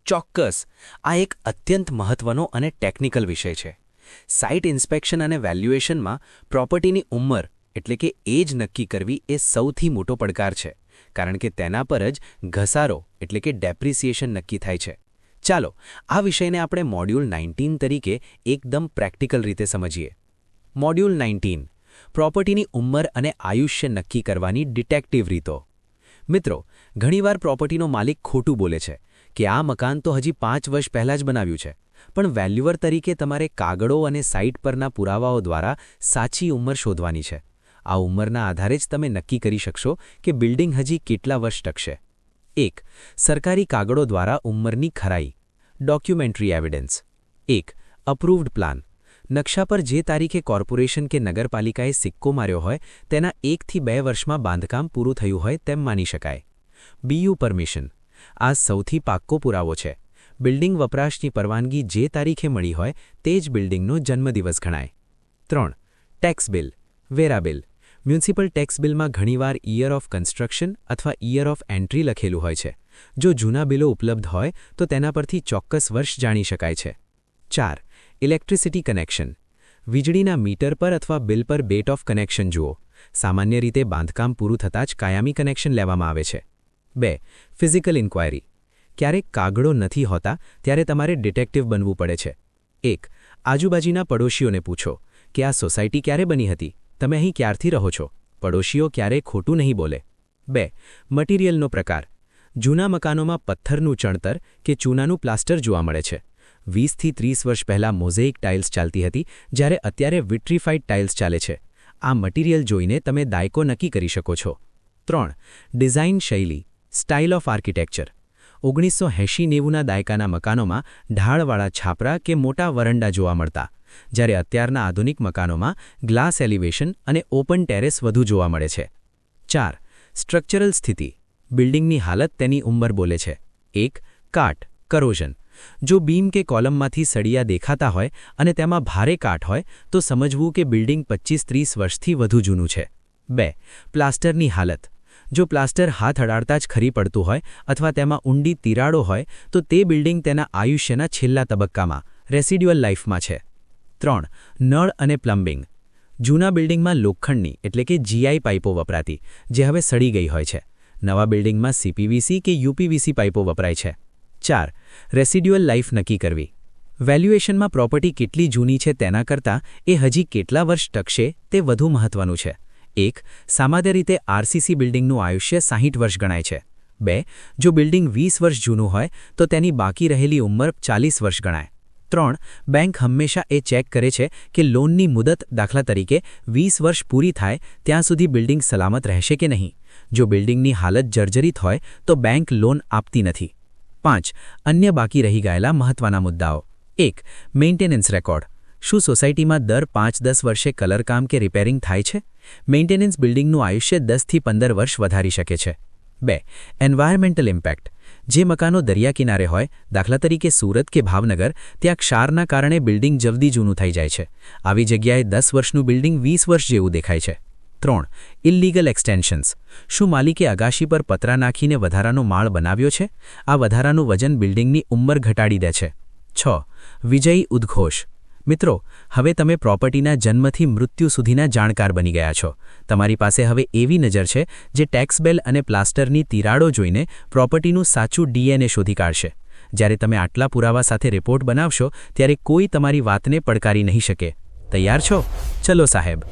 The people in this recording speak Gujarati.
ચોક્કસ, આ એક અત્યંત મહત્વનો અને ટેકનિકલ વિષય છે. સાઇટ ઇન્સ્પેક્શન અને વેલ્યુએશનમાં પ્રોપર્ટીની ઉંમર એટલે કે એજ નક્કી કરવી એ સૌથી મોટો પડકાર છે, કારણ કે તેના પર જ ઘસારો એટલે કે ડેપ્રિસિએશન નક્કી થાય છે. ચાલો, આ વિષયને આપણે મોડ્યુલ 19 તરીકે એકદમ પ્રેક્ટિકલ રીતે સમજીએ. મોડ્યુલ 19 પ્રોપર્ટીની ઉંમર અને આયુષ્ય નક્કી કરવાની ડિટેક્ટિવ રીતો. મિત્રો, ઘણીવાર પ્રોપર્ટીનો માલિક ખોટું બોલે છે કે આ મકાન તો હજી 5 વર્ષ પહેલાં જ બનાવ્યું છે, પણ વેલ્યુઅર તરીકે તમારે કાગળો અને સાઇટ પરના પુરાવાઓ દ્વારા સાચી ઉંમર શોધવાની છે. આ ઉંમરના આધારે જ તમે નક્કી કરી શકશો કે બિલ્ડિંગ હજી કેટલા વર્ષ ટકશે. 1. સરકારી કાગળો દ્વારા ઉંમરની ખરાઈ. Documentary evidence. 1. Approved plan. નકશા પર જે તારીખે કોર્પોરેશન કે નગરપાલિકાએ સિક્કો માર્યો હોય તેના 1 થી 2 વર્ષમાં બાંધકામ પૂરું થયું હોય તેમ માની શકાય. BU permission. આ સૌથી પાક્કો પુરાવો છે. બિલ્ડિંગ વપરાશની પરવાનગી જે તારીખે મળી હોય તે જ બિલ્ડિંગનો જન્મદિવસ ગણાય. 3. ટેક્સ બિલ, વેરા બિલ. મ્યુનિસિપલ ટેક્સ બિલમાં ઘણીવાર યર ઓફ કન્સ્ટ્રક્શન અથવા યર ઓફ એન્ટ્રી લખેલું હોય છે. જો જૂના બિલો ઉપલબ્ધ હોય તો તેના પરથી ચોક્કસ વર્ષ જાણી શકાય છે. 4. Electricity connection. વીજળીના મીટર પર અથવા બિલ પર ડેટ ઓફ કનેક્શન જુઓ. સામાન્ય રીતે બાંધકામ પૂરું થતાં જ કાયમી કનેક્શન લેવામાં આવે છે. 2. Physical inquiry. ક્યારેક કાગળો નથી હોતા ત્યારે તમારે ડિટેક્ટિવ બનવું પડે છે. 1. આજુબાજુના પડોશીઓને પૂછો કે આ સોસાયટી ક્યારે બની હતી, તમે અહીં ક્યારથી રહો છો. પડોશીઓ ક્યારેય ખોટું નહીં બોલે. 2. મટીરિયલનો પ્રકાર. જૂના મકાનોમાં પથ્થરનું ચણતર કે ચૂનાનું પ્લાસ્ટર જોવા મળે છે. 20 થી 30 વર્ષ પહેલાં મોઝેઇક ટાઇલ્સ ચાલતી હતી, જ્યારે અત્યારે વિટ્રીફાઇડ ટાઇલ્સ ચાલે છે. આ મટીરિયલ જોઈને તમે દાયકો નક્કી કરી શકો છો. 3. ડિઝાઇન શૈલી, સ્ટાઇલ ઓફ આર્કિટેક્ચર. 1980-90ના દાયકાના મકાનોમાં ઢાળવાળા છાપરા કે મોટા વરંડા જોવા મળતા, જ્યારે અત્યારના આધુનિક મકાનોમાં ગ્લાસ એલિવેશન અને ઓપન ટેરેસ વધુ જોવા મળે છે. 4. સ્ટ્રક્ચરલ સ્થિતિ. બિલ્ડિંગની હાલત તેની ઉંમર બોલે છે. 1. કાટ, કરોઝન. જો બીમ કે કોલમમાંથી સળિયા દેખાતા હોય અને તેમાં ભારે કાટ હોય તો સમજવું કે બિલ્ડિંગ 25-30 વર્ષથી વધુ જૂનું છે. 2. પ્લાસ્ટરની હાલત. જો પ્લાસ્ટર હાથ અડાડતા જ ખરી પડતું હોય અથવા તેમાં ઊંડી તિરાડો હોય તો તે બિલ્ડિંગ તેના આયુષ્યના છેલ્લા તબક્કામાં રેસિડ્યુઅલ લાઇફમાં છે. 3. નળ અને પ્લમ્બિંગ. જૂના બિલ્ડિંગમાં લોખંડની એટલે કે GI પાઇપો વપરાતી, જે હવે સડી ગઈ હોય છે. નવા બિલ્ડિંગમાં CPVC કે UPVC પાઇપો વપરાય છે. 4. રેસિડ્યુઅલ લાઇફ નક્કી કરવી. વેલ્યુએશનમાં પ્રોપર્ટી કેટલી જૂની છે તેના કરતાં એ હજી કેટલા વર્ષ ટકશે તે વધુ મહત્વનું છે. 1. સામાન્ય રીતે RCC બિલ્ડિંગનું આયુષ્ય 60 વર્ષ ગણાય છે. 2. જો બિલ્ડિંગ 20 વર્ષ જૂનું હોય તો તેની બાકી રહેલી ઉંમર 40 વર્ષ ગણાય. 3. બેંક હંમેશા એ ચેક કરે છે કે લોનની મુદત, દાખલા તરીકે 20 વર્ષ પૂરી થાય ત્યાં સુધી બિલ્ડિંગ સલામત રહેશે કે નહીં. જો બિલ્ડિંગની હાલત જર્જરિત હોય તો બેંક લોન આપતી નથી. 5. અન્ય બાકી રહી ગયેલા મહત્વના મુદ્દાઓ. 1. Maintenance record. શું સોસાયટીમાં દર 5-10 વર્ષે કલરકામ કે રિપેરિંગ થાય છે? મેન્ટેનન્સ બિલ્ડિંગનું આયુષ્ય 10 થી 15 વર્ષ વધારી શકે છે. 2. Environmental impact. જે મકાનો દરિયા કિનારે હોય, દાખલા તરીકે સુરત કે ભાવનગર, ત્યાં ક્ષારના કારણે બિલ્ડિંગ જલ્દી જૂનું થઈ જાય છે. આવી જગ્યાએ 10 વર્ષનું બિલ્ડિંગ 20 વર્ષ જેવું દેખાય છે. 3. ઇલ્લીગલ એક્સટેન્શન્સ. શું માલિકે અગાશી પર પતરા નાખીને વધારાનો માળ બનાવ્યો છે? આ વધારાનું વજન બિલ્ડિંગની ઉંમર ઘટાડી દે છે. 6. વિજયી ઉદ્ઘોષ. મિત્રો, હવે તમે પ્રોપર્ટીના જન્મથી મૃત્યુ સુધીના જાણકાર બની ગયા છો. તમારી પાસે હવે એવી નજર છે જે ટેક્સ બિલ અને પ્લાસ્ટરની તિરાડો જોઈને પ્રોપર્ટીનું સાચું DNA શોધી કાઢશે. જ્યારે તમે આટલા પુરાવા સાથે રિપોર્ટ બનાવશો ત્યારે કોઈ તમારી વાતને પડકારી નહીં શકે. તૈયાર છો? ચલો સાહેબ.